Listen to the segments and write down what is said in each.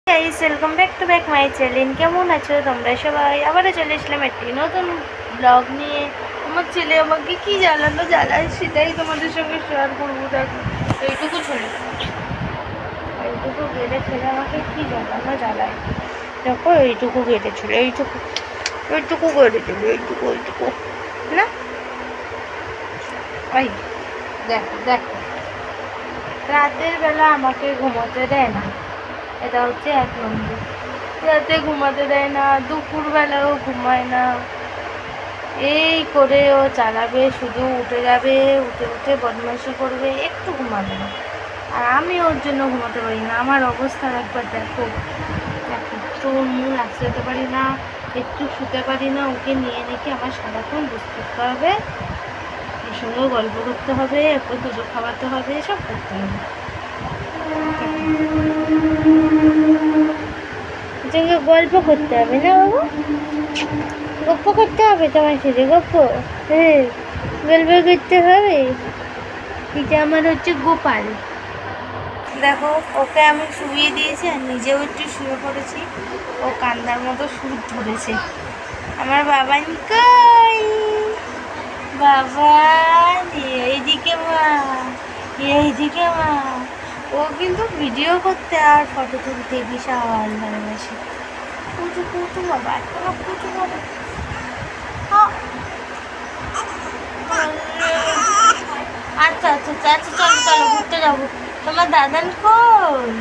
Guys, welcome back to my channel. কেমন আছো তোমরা সবাই? আবারও চলে এসলাম একটি নতুন ব্লগ নিয়ে। আমার ছেলে আমাকে কি জ্বালায় সেটাই তোমাদের সঙ্গে শেয়ার করবো। দেখো, এইটুকু গেটে ছেলে আমাকে কি জ্বালায়। দেখো, এইটুকু গেটে ছিল, এইটুকু গেটে ছিল, এইটুকু না। ওই দেখো, রাতের বেলা আমাকে ঘুমোতে দেয় না, এটা হচ্ছে 1 নম্বর। রাতে ঘুমাতে দেয় না, দুপুরবেলাও ঘুমায় না। এই করে ও চালাবে, শুধু উঠে যাবে, উঠে বদমাইশি করবে, একটু ঘুমাবে না। আর আমি ওর জন্য ঘুমাতে পারি না। আমার অবস্থা একবার দেখো, তোর মূল আসতে পারি না, একটু শুতে পারি না। ওকে নিয়ে রেখে আমার সারাক্ষণ বসে থাকতে হবে, ওর সঙ্গেও গল্প করতে হবে, এরপর দুধ খাওয়াতে হবে, সব করতে হবে। সঙ্গে গল্প করতে হবে না বাবু, গল্প করতে হবে তোমার সাথে, গল্প। হ্যাঁ, গল্প করতে হবে। এটা আমার হচ্ছে গোপাল। দেখো, ওকে আমি শুয়ে দিয়েছি আর নিজেও একটু শুয়ে পড়েছি। ও কান্দার মতো সুর ধরেছে। আমার বাবান কই? বাবান এইদিকে মা, এইদিকে মা। ও কিন্তু ভিডিও করতে আর ফটো তুলতে বিশাল ভালোবাসে। কুচু বাবা, কুচু বাবা। আচ্ছা, চলো ঘুরতে যাবো। তোমার দাদান কই?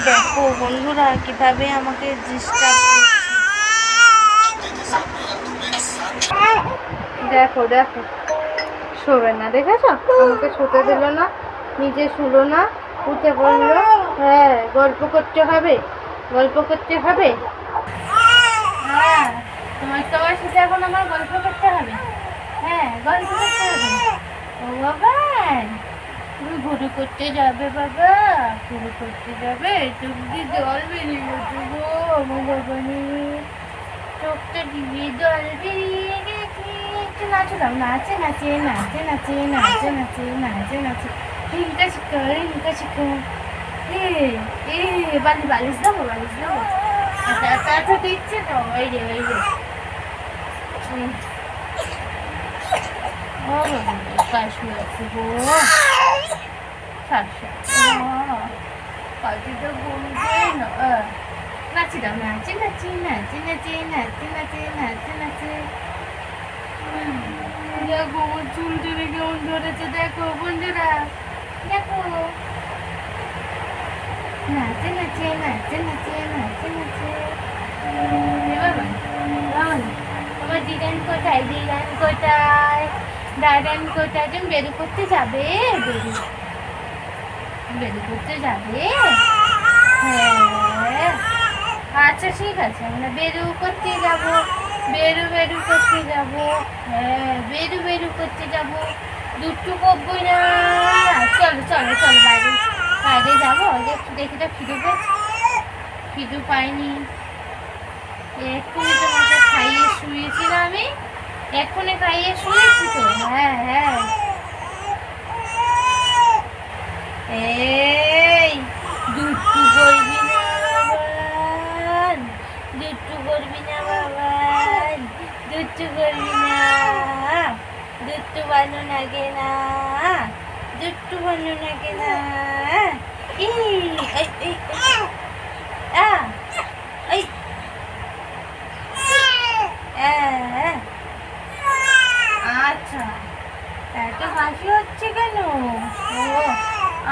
দেখো বন্ধুরা, কিভাবে আমাকে ডিস্টার্ব করছে। দেখো, শোবে না, দেখেছো? আমাকে শুতে দিল না, নিজে শুলো না, উঠে পড়লো। হ্যাঁ, গল্প করতে হবে। হ্যাঁ, তোমার সাথে এখন আমার গল্প করতে হবে। হ্যাঁ, গল্প করতে হবে। ও বাবা, তুমি ঘুরে করতে যাবে বাবা? ঘুরে করতে যাবে? চোখ দিয়ে জল বেরিয়ে গেছে গো আমার বাবা, চোখটা দিয়ে জল বেরিয়ে গেছে। একটু নাচো দাও, নাচে রিঙ্কা শিখো। বালিশ দেবো। আচ্ছা, দিচ্ছে তো, ওই যে ও বাবা, কাশি আছে গো। পাখিটা ঘুমছে না। নাচি দাও, নাচে। দেখো, ওর চুল টেনে কেমন ধরেছে, দেখো বন্ধুরা, দেখো। নাচে। তোমার দিদান কোথায়? দাদান কোথায়? তুমি বেরু করতে যাবে? বেরু করতে যাবে? হ্যাঁ, আচ্ছা ঠিক আছে, আমরা বেরু করতে যাবো। বেরু করতে যাবো। হ্যাঁ, বেরু করতে যাবো। দুটু করবো না। চলো বাইরে যাবো। দেখি তো খিদু পাইনি। এক্ষুনি তোমাকে খাইয়ে শুয়েছি না আমি? এক্ষুনি খাইয়ে শুয়েছি তো। হ্যাঁ। এই, দুটু করবি না বাবান, দুটু করবি না। দুটু বানো লাগে না। আচ্ছা, এত হাসি হচ্ছে কেন? ও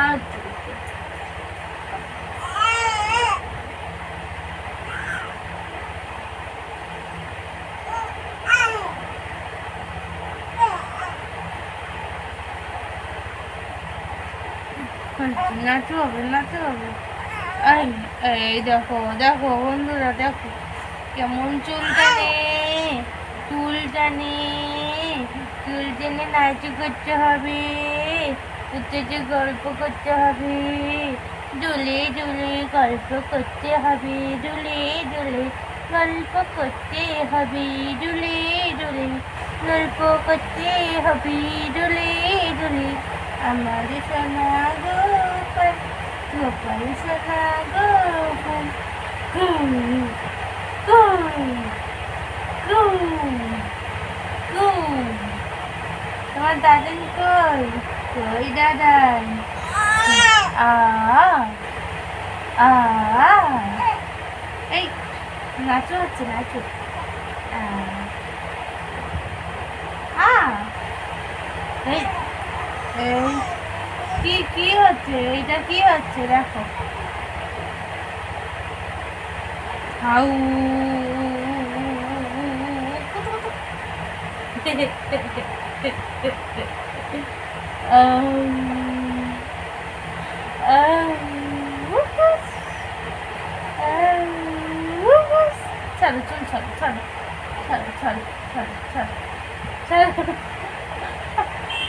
আচ্ছা, নাচতে হবে। এই দেখো বন্ধুরা, দেখো কেমন চুল টেনে নাচু করতে হবে, গল্প করতে হবে, দুলে গল্প করতে হবে, গল্প করতে হবে, গল্প করতে হবে, আমার সোনা গোপাল। পাইসালা গো গু গু গু গু। তোমার দাদাই কই? কই দাদাই? আ আ এই নাচো হচ্ছে নাচো। আ আ এই এই কি কি হচ্ছে? এইটা কি হচ্ছে দেখো। হাউ ছাড়ো চুল ছাড়ো ছাড়ো ছাড়ো ছাড়ো ছাড়ো ছাড়ো ছাড়ো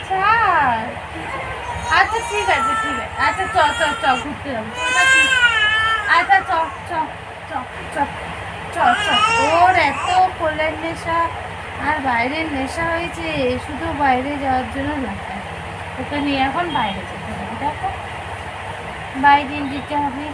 ছাড়। আচ্ছা ঠিক আছে ঠিক আছে আচ্ছা চ চ চ ঘুরতে যাবো আচ্ছা চ চ চ চ চ চ। ওর এত কোলের নেশা আর বাইরের নেশা হয়েছে, শুধু বাইরে যাওয়ার জন্য লাগে। ওকে নিয়ে এখন বাইরে যেতে হবে, দেখো বাইরে দিতে হবে।